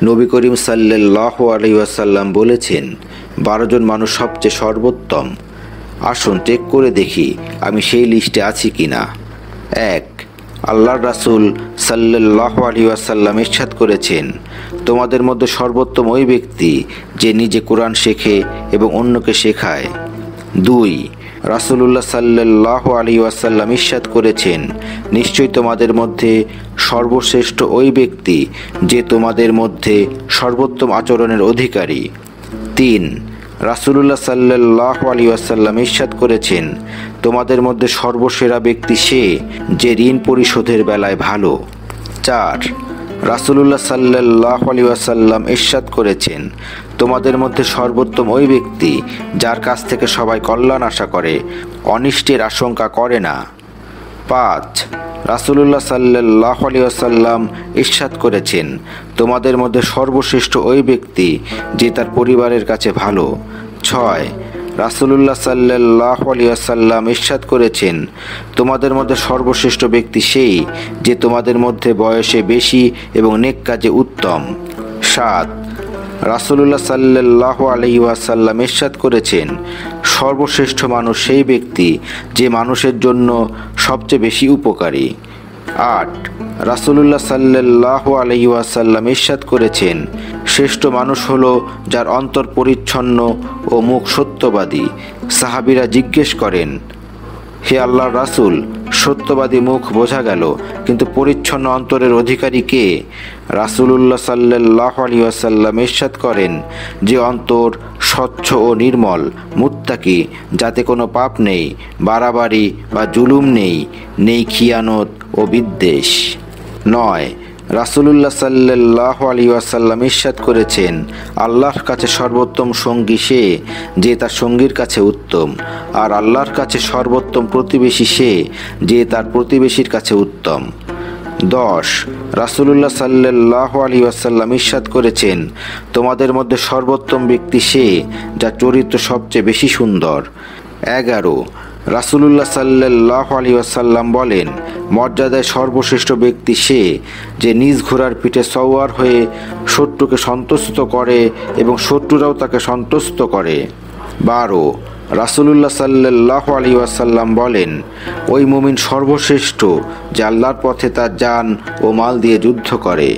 নবী করিম সাল্লাল্লাহু আলাইহি ওয়াসাল্লাম বলেছেন, 12 জন মানুষ সবচেয়ে সর্বোত্তম। আসুন চেক করে দেখি আমি সেই লিস্টে আছি কিনা। 1, আল্লাহর রাসূল সাল্লাল্লাহু আলাইহি ওয়াসাল্লাম ইরশাদ করেছেন, তোমাদের মধ্যে সর্বোত্তম ওই ব্যক্তি যে নিজে কোরআন শেখে এবং অন্যকে শেখায়। 2, রাসূলুল্লাহ সাল্লাল্লাহু আলাইহি ওয়াসাল্লাম ইরশাদ করেছেন, নিশ্চয়ই তোমাদের মধ্যে সর্বশ্রেষ্ঠ ওই ব্যক্তি যে তোমাদের মধ্যে সর্বোত্তম আচরণের অধিকারী। 3, রাসূলুল্লাহ সাল্লাল্লাহু আলাইহি ওয়াসাল্লাম ইরশাদ করেছেন, তোমাদের মধ্যে সর্বসেরা ব্যক্তি সে যে ঋণ পরিশোধের বেলায় ভালো। 4, রাসূলুল্লাহ সাল্লাল্লাহু আলাইহি ওয়াসাল্লাম ইরশাদ করেছেন, তোমাদের মধ্যে সর্বোত্তম ওই ব্যক্তি যার কাছ থেকে সবাই কল্যাণ আশা করে, অনিষ্টের আশঙ্কা করে না। 5, রাসূলুল্লাহ সাল্লাল্লাহু আলাইহি ওয়াসাল্লাম ইরশাদ করেছেন, তোমাদের মধ্যে সর্বশ্রেষ্ঠ ওই ব্যক্তি যে তার পরিবারের কাছে ভালো। 6, রাসূলুল্লাহ সাল্লাল্লাহু আলাইহি ওয়াসাল্লাম ইরশাদ করেছেন, তোমাদের মধ্যে সর্বশ্রেষ্ঠ ব্যক্তি সেই যে তোমাদের মধ্যে বয়সে বেশি এবং নেক কাজে উত্তম। 7, রাসূলুল্লাহ সাল্লাল্লাহু আলাইহি ওয়াসাল্লাম ইরশাদ করেছেন, সর্বশ্রেষ্ঠ মানুষ সেই ব্যক্তি যে মানুষের জন্য সবচেয়ে বেশি উপকারী। 8, রাসূলুল্লাহ সাল্লাল্লাহু আলাইহি ওয়াসাল্লাম ইরশাদ করেছেন, শ্রেষ্ঠ মানুষ হলো যার অন্তর পরিচ্ছন্ন ও মুখ সত্যবাদী। সাহাবীরা জিজ্ঞেস করেন, হে আল্লাহর রাসূল, সত্যবাদী মুখ বোঝা গেল, কিন্তু পরিচ্ছন্ন অন্তরের অধিকারী কে? রাসূলুল্লাহ সাল্লাল্লাহু আলাইহি ওয়াসাল্লাম ইরশাদ করেন, যে অন্তর স্বচ্ছ ও নির্মল, মুত্তাকি, যাতে কোনো পাপ নেই, বাড়াবাড়ি বা জুলুম নেই, নেই খিয়ানত ও বিদ্বেষ। 9, রাসূলুল্লাহ সাল্লাল্লাহু আলাইহি ওয়াসাল্লাম ইরশাদ করেছেন, আল্লাহর কাছে সর্বোত্তম সঙ্গী সে যে তার সঙ্গীর কাছে উত্তম, আর আল্লাহর কাছে সর্বোত্তম প্রতিবেশী সে যে তার প্রতিবেশীর কাছে উত্তম। 10, রাসূলুল্লাহ সাল্লাল্লাহু আলাইহি ওয়াসাল্লাম ইরশাদ করেছেন, তোমাদের মধ্যে সর্বোত্তম ব্যক্তি সে যার চরিত্র সবচেয়ে বেশি সুন্দর। 11, রাসূলুল্লাহ সাল্লাল্লাহু আলাইহি ওয়াসাল্লাম বলেন, মর্যাদায় সর্বশ্রেষ্ঠ ব্যক্তি সে যে নিজ ঘোড়ার পিঠে সওয়ার হয়ে শত্রুকে সন্তুষ্ট করে এবং শত্রুরাও তাকে সন্তুষ্ট করে। 12, রাসূলুল্লাহ সাল্লাল্লাহু আলাইহি ওয়াসাল্লাম বলেন, ওই মুমিন সর্বশ্রেষ্ঠ যে আল্লাহর পথে তার জান ও মাল দিয়ে যুদ্ধ করে।